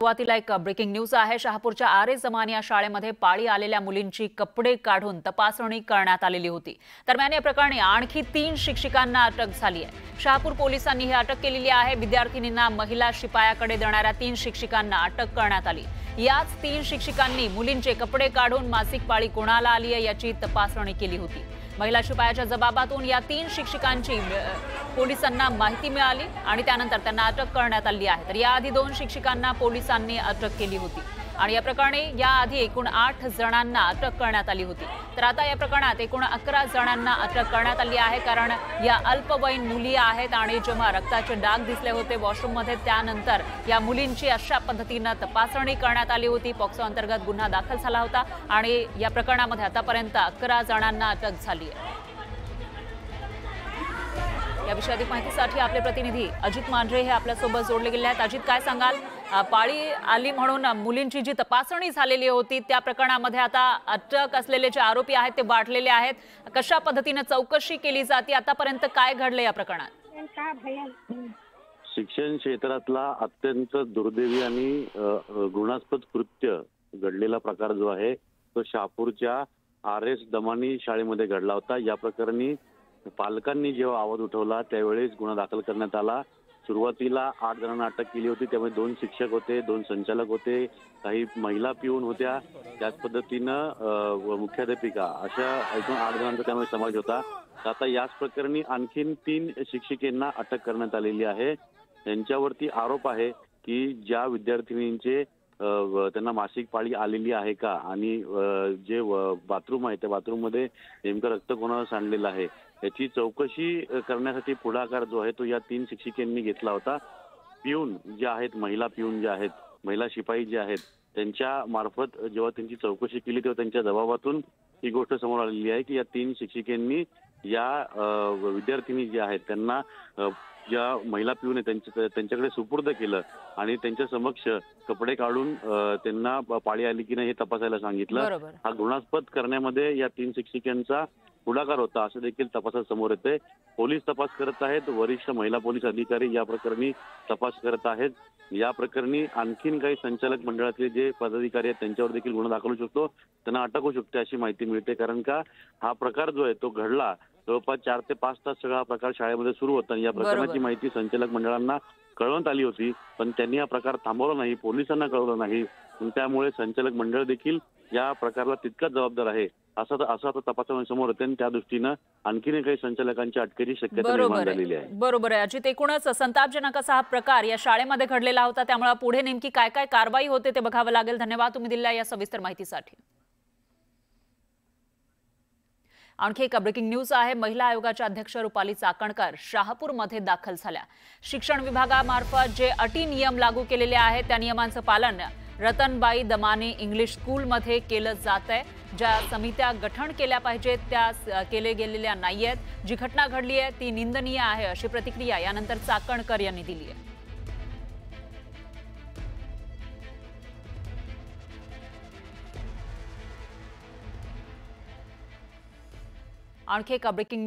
सुरुवातीला एक breaking news आहे। शहापूरच्या आर.ए. जमान या शाळेमध्ये पाळी आलेल्या मुलींची कपडे काढून तपासणी करण्यात आलेली होती। दरम्यान या प्रकरणी आणखी 3 शिक्षिकांना अटक झाली आहे। शहापूर पोलिसांनी ही अटक केलेली आहे। विद्यार्थिनींना महिला शिपायाकडे देणाऱ्या 3 शिक्षिकांना अटक करण्यात आली। याच 3 शिक्षिकांनी मुलींचे कपडे काढून मासिक पाळी कोणाला आली आहे याची तपासणी केली होती। महिला शिपायाच्या जबाबातून या 3 शिक्षिकांची पोलिसांना माहिती मिळाली आणि त्यानंतर त्यांना अटक करण्यात आली आहे। तर याआधी 2 शिक्षिकांना पोलिसांनी अटक केली होती आणि या प्रकरणी याआधी एकूण 8 जणांना अटक करण्यात आली होती। तर आता या प्रकरणात एकूण 11 जणांना अटक करण्यात आली आहे, कारण या अल्पवयीन मुली आहेत आणि जेव्हा रक्ताचे डाग दिसले होते वॉशरूममध्ये त्यानंतर या मुलींची अशा पद्धतीने तपासणी करण्यात आली होती। पॉक्सो अंतर्गत गुन्हा दाखल झाला होता आणि या प्रकरणामध्ये आतापर्यंत 11 जणांना अटक झाली आहे। या विषयी अधिक माहितीसाठी आपले प्रतिनिधी अजित मांढरे हे आपल्यासोबत जोडले गेले आहेत। अजित, काय सांगाल? पाळी आली म्हणून मुलींची जी तपासणी झालेली होती त्या प्रकरणामध्ये आता अटक असलेले जे आरोपी आहेत ते बाटलेले आहेत, कशा पद्धतीने चौकशी केली जाते, आतापर्यंत काय घडले या प्रकरणात? शिक्षण क्षेत्रातला अत्यंत दुर्दैवी आणि घृणास्पद कृत्य घडलेला प्रकार जो आहे तो शहापूरच्या आर.एस. दमानी शाळेमध्ये घडला होता। या प्रकरणी पालकांनी जेव्हा आवाज उठवला त्यावेळेस गुन्हा दाखल करण्यात आला। सुरुवातीला 8 जणांना अटक केली होती, त्यामध्ये 2 शिक्षक होते, 2 संचालक होते, काही महिला पिऊन होत्या, त्याच पद्धतीनं मुख्याध्यापिका, अशा एकूण 8 जणांचा त्यामध्ये समावेश होता। आता याच प्रकरणी आणखीन 3 शिक्षिकांना अटक करण्यात आलेली आहे। त्यांच्यावरती आरोप आहे की ज्या विद्यार्थिनींचे त्यांना मासिक पाळी आलेली आहे का आणि जे बाथरूम आहे त्या बाथरूममध्ये नेमकं रक्त कोणाला सांडलेलं आहे याची चौकशी करण्यासाठी पुढाकार जो आहे तो या 3 शिक्षिकांनी घेतला होता। पिऊन जे आहेत, महिला पिऊन जे आहेत, महिला शिपाई जे आहेत, त्यांच्या मार्फत जेव्हा त्यांची चौकशी केली तेव्हा त्यांच्या जबाबातून ही गोष्ट समोर आलेली आहे की या 3 शिक्षिकांनी या विद्यार्थिनी जे आहेत त्यांना ज्या महिला पिऊन त्यांच्याकडे सुपूर्द केलं आणि त्यांच्या समक्ष कपडे काढून त्यांना पाळी आली की नाही हे तपासायला सांगितलं। हा घृणास्पद करण्यामध्ये या 3 शिक्षिकांचा पुढाकार होता असं देखील तपासात समोर येते। पोलीस तपास करत आहेत, वरिष्ठ महिला पोलीस अधिकारी या प्रकरणी तपास करत आहेत। या प्रकरणी आणखीन काही संचालक मंडळातले जे पदाधिकारी आहेत त्यांच्यावर देखील गुन्हा दाखल होऊ शकतो, त्यांना अटक होऊ शकते अशी माहिती मिळते, कारण का हा प्रकार जो आहे तो घडला जवळपास 4 ते 5 तास सगळा प्रकार शाळेमध्ये सुरू होता। या प्रकरणाची माहिती संचालक मंडळांना कळवण्यात आली होती, पण त्यांनी हा प्रकार थांबवला नाही, पोलिसांना कळवलं नाही, त्यामुळे संचालक मंडळ देखील या प्रकाराला तितकाच जबाबदार आहे असं आता तपासामध्ये समोर येते आणि त्या दृष्टीनं आणखीन काही संचालकांच्या अटकेची शक्यता निर्माण झालेली आहे। बरोबर आहे अजित, एकूणच संतापजनक असा हा प्रकार या शाळेमध्ये घडलेला होता, त्यामुळे पुढे नेमकी काय काय कारवाई होते ते बघावं लागेल। धन्यवाद तुम्ही दिलेल्या या सविस्तर माहितीसाठी। आणखी एक ब्रेकिंग न्यूज आहे। महिला आयोगाच्या अध्यक्ष रुपाली चाकणकर शहापूरमध्ये दाखल झाल्या। शिक्षण विभागामार्फत जे अटी नियम लागू केलेले आहेत त्या नियमांचं पालन रतनबाई दमानी इंग्लिश स्कूलमध्ये केलं जात आहे। ज्या समित्या गठन केल्या पाहिजेत त्या केले गेलेल्या नाहीयेत। जी घटना घडली आहे ती निंदनीय आहे अशी प्रतिक्रिया यानंतर चाकणकर यांनी दिली आहे। आणखी एक ब्रेकिंग न्यूज